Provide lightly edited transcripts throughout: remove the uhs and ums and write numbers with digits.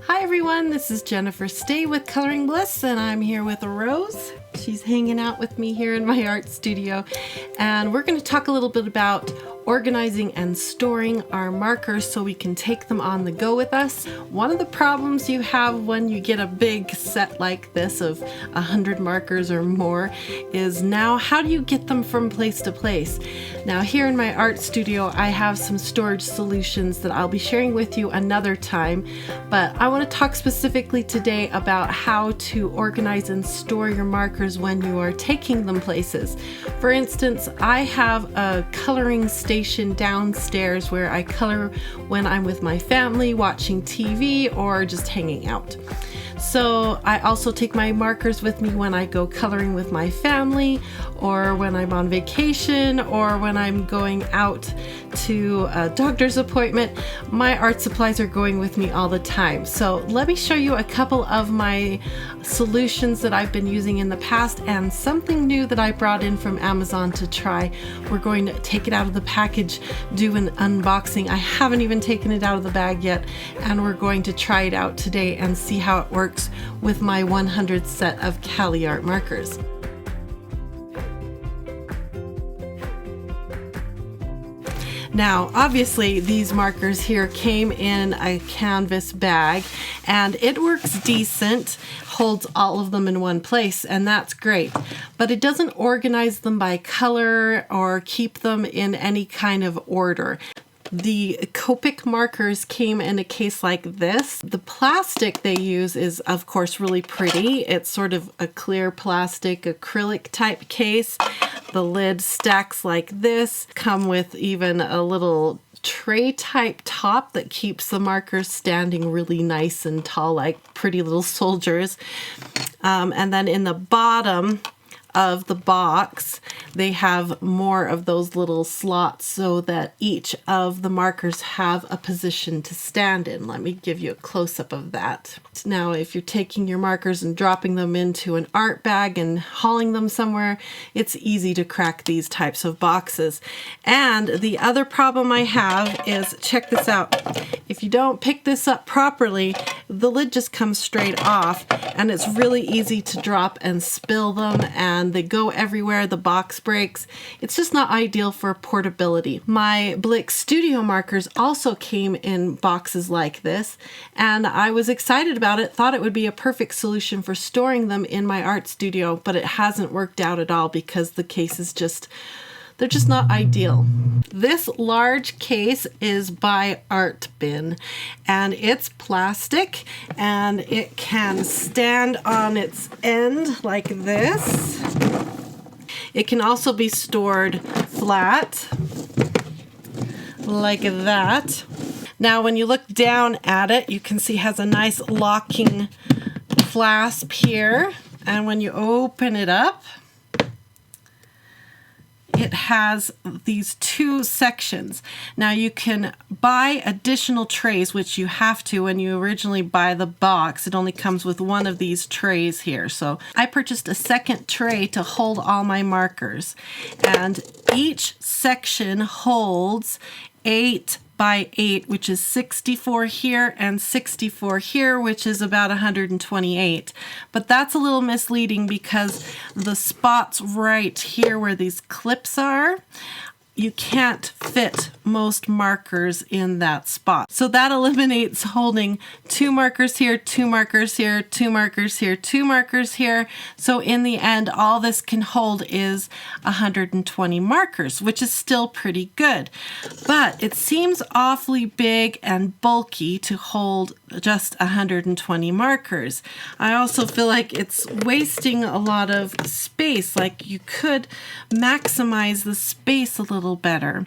Hi everyone, this is Jennifer Stay with Coloring Bliss, and I'm here with Rose. She's hanging out with me here in my art studio, and we're going to talk a little bit about organizing and storing our markers so we can take them on the go with us. One of the problems you have when you get a big set like this of 100 markers or more is now how do you get them from place to place? Now here in my art studio I have some storage solutions that I'll be sharing with you another time, but I want to talk specifically today about how to organize and store your markers when you are taking them places. For instance, I have a coloring station downstairs where I color when I'm with my family, watching TV, or just hanging out. So I also take my markers with me when I go coloring with my family, or when I'm on vacation, or when I'm going out to a doctor's appointment. My art supplies are going with me all the time. So let me show you a couple of my solutions that I've been using in the past and something new that I brought in from Amazon to try. We're going to take it out of the package, do an unboxing. I haven't even taken it out of the bag yet, and we're going to try it out today and see how it works with my 100 set of Cali Art markers. Now, obviously, these markers here came in a canvas bag, and it works decent, holds all of them in one place, and that's great. But it doesn't organize them by color or keep them in any kind of order. The Copic markers came in a case like this. The plastic they use is, of course, really pretty. It's sort of a clear plastic acrylic type case. The lid stacks like this, come with even a little tray type top that keeps the markers standing really nice and tall like pretty little soldiers. And then in the bottom of the box, they have more of those little slots so that each of the markers have a position to stand in. Let me give you a close-up of that. Now, if you're taking your markers and dropping them into an art bag and hauling them somewhere, it's easy to crack these types of boxes. And the other problem I have is, check this out. If you don't pick this up properly, the lid just comes straight off, and it's really easy to drop and spill them, and they go everywhere. The box breaks. It's just not ideal for portability. My Blick Studio markers also came in boxes like this, and I was excited about it, thought it would be a perfect solution for storing them in my art studio, but it hasn't worked out at all because the case is they're just not ideal. This large case is by ArtBin, and it's plastic, and it can stand on its end like this. It can also be stored flat like that. Now when you look down at it, you can see it has a nice locking clasp here, and when you open it up, it has these two sections. Now you can buy additional trays, which you have to when you originally buy the box. It only comes with one of these trays here. So I purchased a second tray to hold all my markers. And each section holds 8 by 8, which is 64 here, and 64 here, which is about 128. But that's a little misleading because the spots right here where these clips are, you can't fit most markers in that spot. So that eliminates holding 2 markers here, 2 markers here, 2 markers here, 2 markers here. So in the end, all this can hold is 120 markers, which is still pretty good. But it seems awfully big and bulky to hold just 120 markers. I also feel like it's wasting a lot of space. Like you could maximize the space a little better.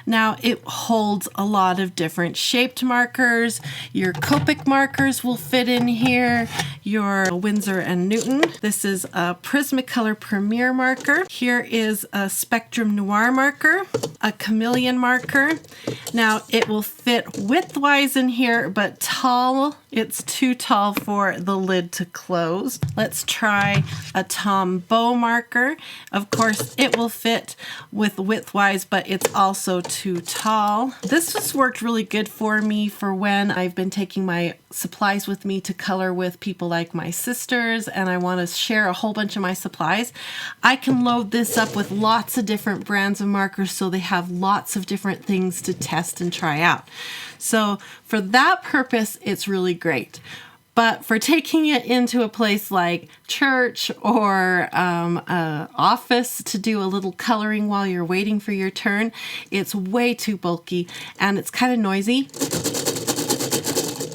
Now it holds a lot of different shaped markers. Your Copic markers will fit in here. Your Winsor & Newton. This is a Prismacolor Premier marker. Here is a Spectrum Noir marker, a Chameleon marker. Now it will fit widthwise in here, but tall, it's too tall for the lid to close. Let's try a Tombow marker. Of course, it will fit with widthwise size, but it's also too tall. This just worked really good for me for when I've been taking my supplies with me to color with people like my sisters and I want to share a whole bunch of my supplies. I can load this up with lots of different brands of markers so they have lots of different things to test and try out. So for that purpose, it's really great. But for taking it into a place like church or a office to do a little coloring while you're waiting for your turn, it's way too bulky and it's kind of noisy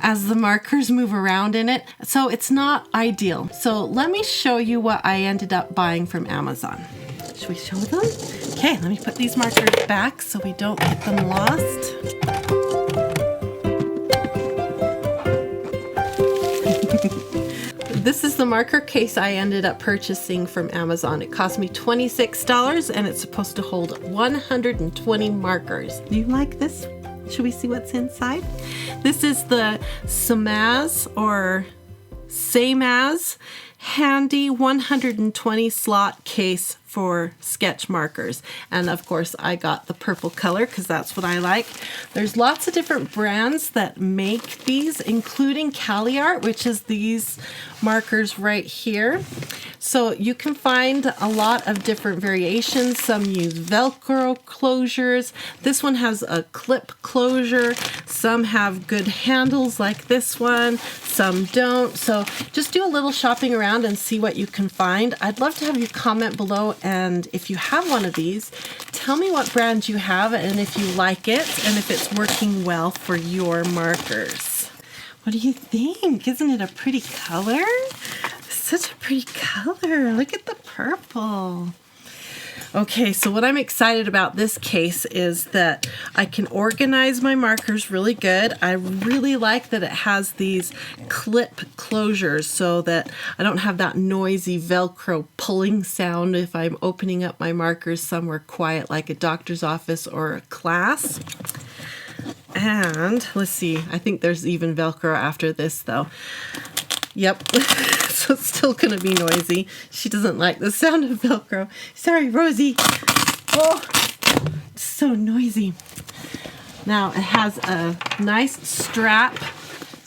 as the markers move around in it. So it's not ideal. So let me show you what I ended up buying from Amazon. Should we show them? Okay, let me put these markers back so we don't get them lost. This is the marker case I ended up purchasing from Amazon. It cost me $26 and it's supposed to hold 120 markers. Do you like this? Should we see what's inside? This is the Samaz or Samaz handy 120 slot case for sketch markers. And of course I got the purple color because that's what I like. There's lots of different brands that make these, including CaliArt, which is these markers right here. So you can find a lot of different variations. Some use Velcro closures. This one has a clip closure. Some have good handles like this one. Some don't. So just do a little shopping around and see what you can find. I'd love to have you comment below, and if you have one of these, tell me what brand you have and if you like it and if it's working well for your markers. What do you think? Isn't it a pretty color? Such a pretty color. Look at the purple. Okay, so what I'm excited about this case is that I can organize my markers really good. I really like that it has these clip closures so that I don't have that noisy Velcro pulling sound if I'm opening up my markers somewhere quiet like a doctor's office or a class. And let's see, I think there's even Velcro after this though. Yep, so it's still gonna be noisy. She doesn't like the sound of Velcro. Sorry, Rosie. Oh, it's so noisy. Now it has a nice strap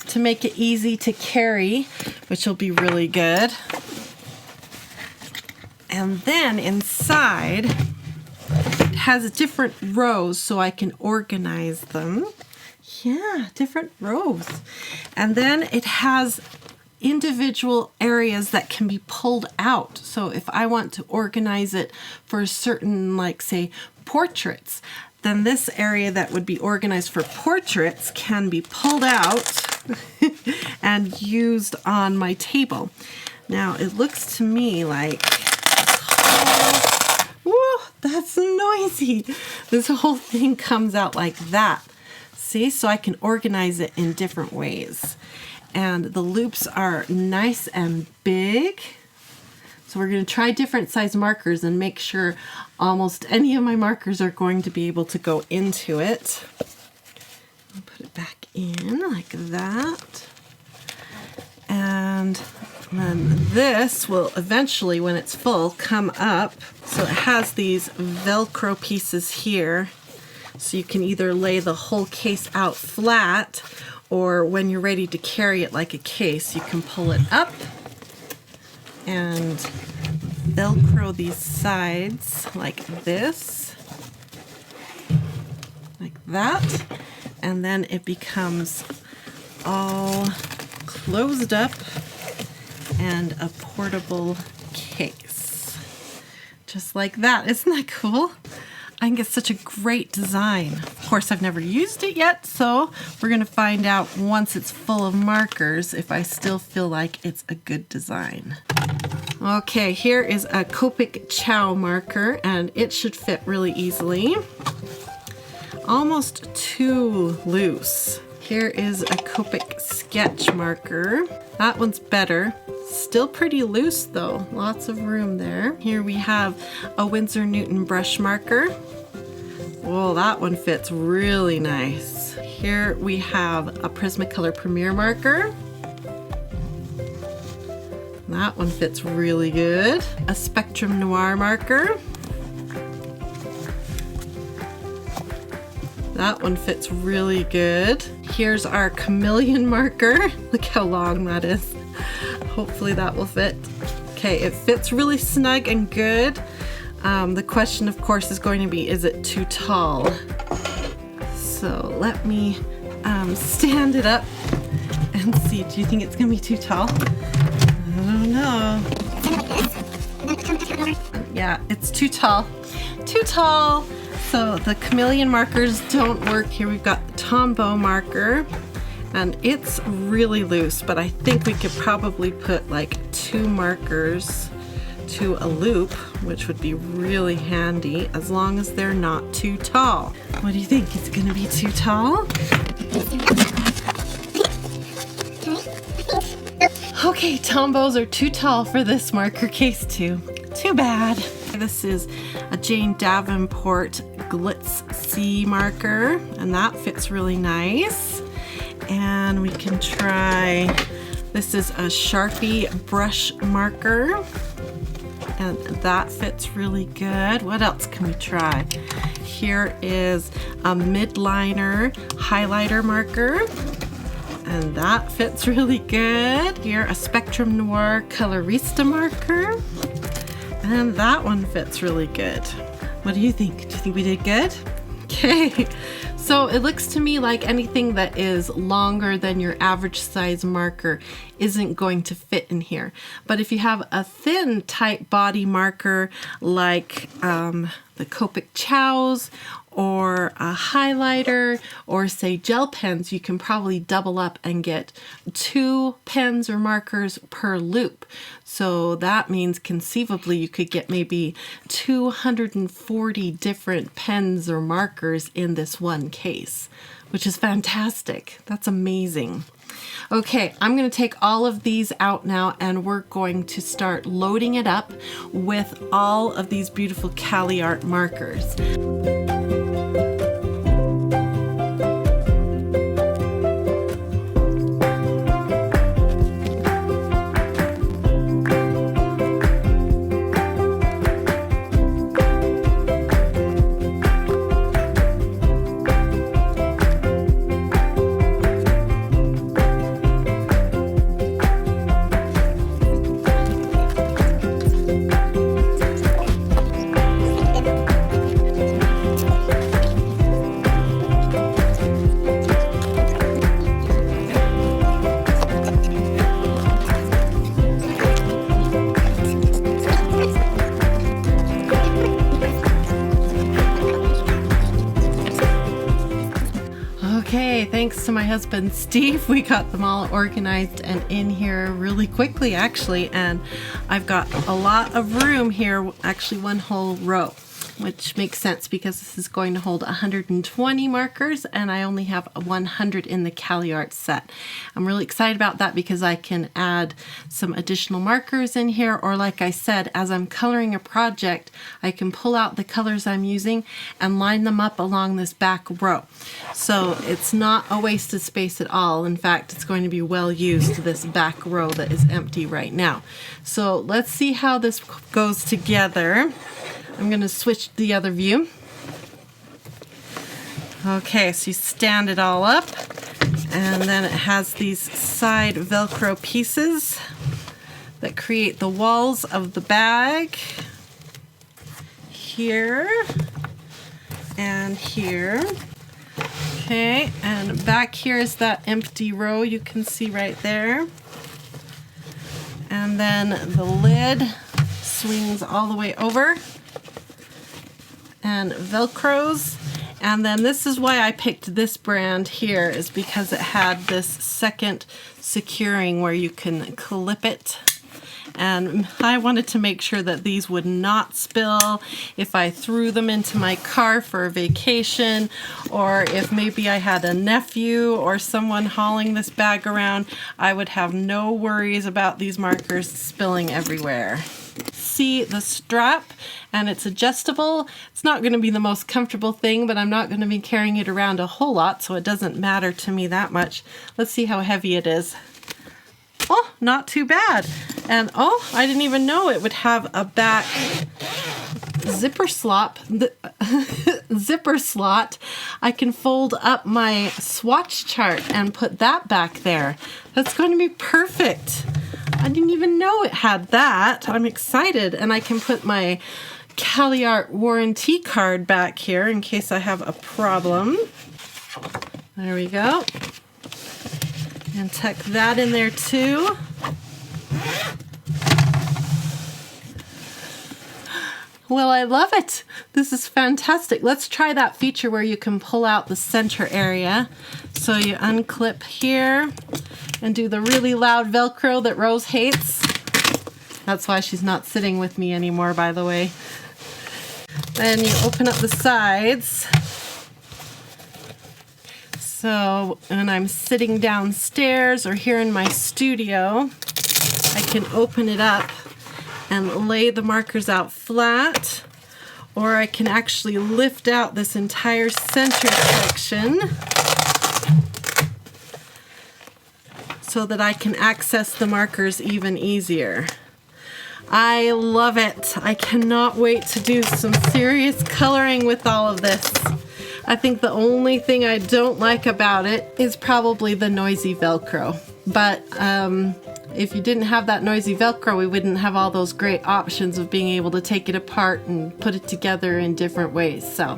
to make it easy to carry, which will be really good. And then inside, it has different rows so I can organize them. Yeah, different rows. And then it has individual areas that can be pulled out. So if I want to organize it for certain, like say, portraits, then this area that would be organized for portraits can be pulled out and used on my table. Now it looks to me like, whoa, that's noisy. This whole thing comes out like that. See, so I can organize it in different ways. And the loops are nice and big. So we're going to try different size markers and make sure almost any of my markers are going to be able to go into it. I'll put it back in like that. And then this will eventually, when it's full, come up. So it has these Velcro pieces here. So you can either lay the whole case out flat, or when you're ready to carry it like a case, you can pull it up and Velcro these sides like this, like that, and then it becomes all closed up and a portable case. Just like that. Isn't that cool? I think it's such a great design. Of course, I've never used it yet, so we're going to find out once it's full of markers if I still feel like it's a good design. Okay, here is a Copic Chow marker, and it should fit really easily. Almost too loose. Here is a Copic Sketch marker. That one's better. Still pretty loose though, lots of room there. Here we have a Winsor Newton brush marker. Whoa, that one fits really nice. Here we have a Prismacolor Premier marker. That one fits really good. A Spectrum Noir marker. That one fits really good. Here's our chameleon marker. Look how long that is. Hopefully that will fit. Okay, it fits really snug and good. The question, of course, is going to be, is it too tall? So let me stand it up and see. Do you think it's going to be too tall? I don't know. Yeah, it's too tall. Too tall. So the chameleon markers don't work. Here we've got the Tombow marker, and it's really loose, but I think we could probably put like 2 markers to a loop, which would be really handy as long as they're not too tall. What do you think? It's gonna be too tall? Okay, Tombows are too tall for this marker case too. Too bad. This is a Jane Davenport Glitz C marker, and that fits really nice. And we can try, this is a Sharpie brush marker, and that fits really good. What else can we try? Here is a midliner highlighter marker, and that fits really good. Here, a Spectrum Noir Colorista marker, and that one fits really good. What do you think? Do you think we did good? Okay, so it looks to me like anything that is longer than your average size marker isn't going to fit in here. But if you have a thin type body marker like the Copic Chows or a highlighter or say gel pens, you can probably double up and get 2 pens or markers per loop. So that means conceivably you could get maybe 240 different pens or markers in this one case, which is fantastic. That's amazing. Okay, I'm going to take all of these out now, and we're going to start loading it up with all of these beautiful Cali Art markers. Okay, thanks to my husband Steve, we got them all organized and in here really quickly actually, and I've got a lot of room here, actually one whole row, which makes sense because this is going to hold 120 markers and I only have 100 in the Cali Art set. I'm really excited about that because I can add some additional markers in here, or like I said, as I'm coloring a project, I can pull out the colors I'm using and line them up along this back row. So it's not a waste of space at all. In fact, it's going to be well used, this back row that is empty right now. So let's see how this goes together. I'm going to switch to the other view. Okay, so you stand it all up, and then it has these side Velcro pieces that create the walls of the bag. Here and here. Okay, and back here is that empty row you can see right there. And then the lid swings all the way over and Velcros. And then this is why I picked this brand here, is because it had this second securing where you can clip it. And I wanted to make sure that these would not spill if I threw them into my car for a vacation, or if maybe I had a nephew or someone hauling this bag around, I would have no worries about these markers spilling everywhere. See the strap, and it's adjustable. It's not going to be the most comfortable thing, but I'm not going to be carrying it around a whole lot, so it doesn't matter to me that much. Let's see how heavy it is. Oh, not too bad. And oh, I didn't even know it would have a back zipper slot, I can fold up my swatch chart and put that back there. That's going to be perfect. I didn't even know it had that. I'm excited. And I can put my CaliArt warranty card back here in case I have a problem. There we go. And tuck that in there too. Well, I love it. This is fantastic. Let's try that feature where you can pull out the center area. So you unclip here and do the really loud Velcro that Rose hates. That's why she's not sitting with me anymore, by the way. Then you open up the sides. So when I'm sitting downstairs or here in my studio, I can open it up and lay the markers out flat, or I can actually lift out this entire center section so that I can access the markers even easier. I love it. I cannot wait to do some serious coloring with all of this. I think the only thing I don't like about it is probably the noisy Velcro. But if you didn't have that noisy Velcro, we wouldn't have all those great options of being able to take it apart and put it together in different ways. So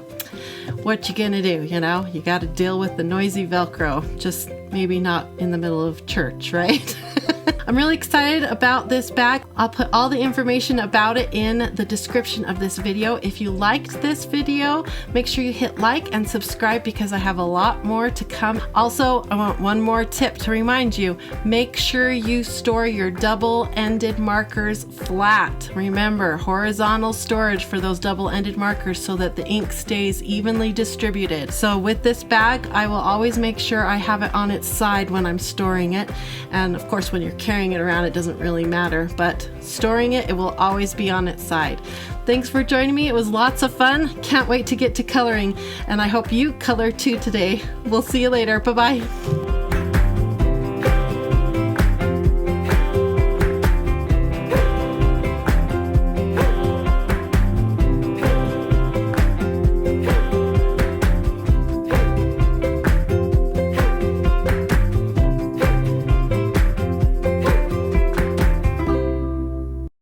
what you gonna do, you know? You gotta deal with the noisy Velcro, just maybe not in the middle of church, right? I'm really excited about this bag. I'll put all the information about it in the description of this video. If you liked this video, make sure you hit like and subscribe because I have a lot more to come. Also, I want one more tip to remind you. Make sure you store your double-ended markers flat. Remember, horizontal storage for those double-ended markers so that the ink stays evenly distributed. So with this bag, I will always make sure I have it on its side when I'm storing it. And of course, when you're carrying it around, it doesn't really matter, but storing it, it will always be on its side. Thanks for joining me. It was lots of fun. Can't wait to get to coloring, and I hope you color too today. We'll see you later. Bye-bye.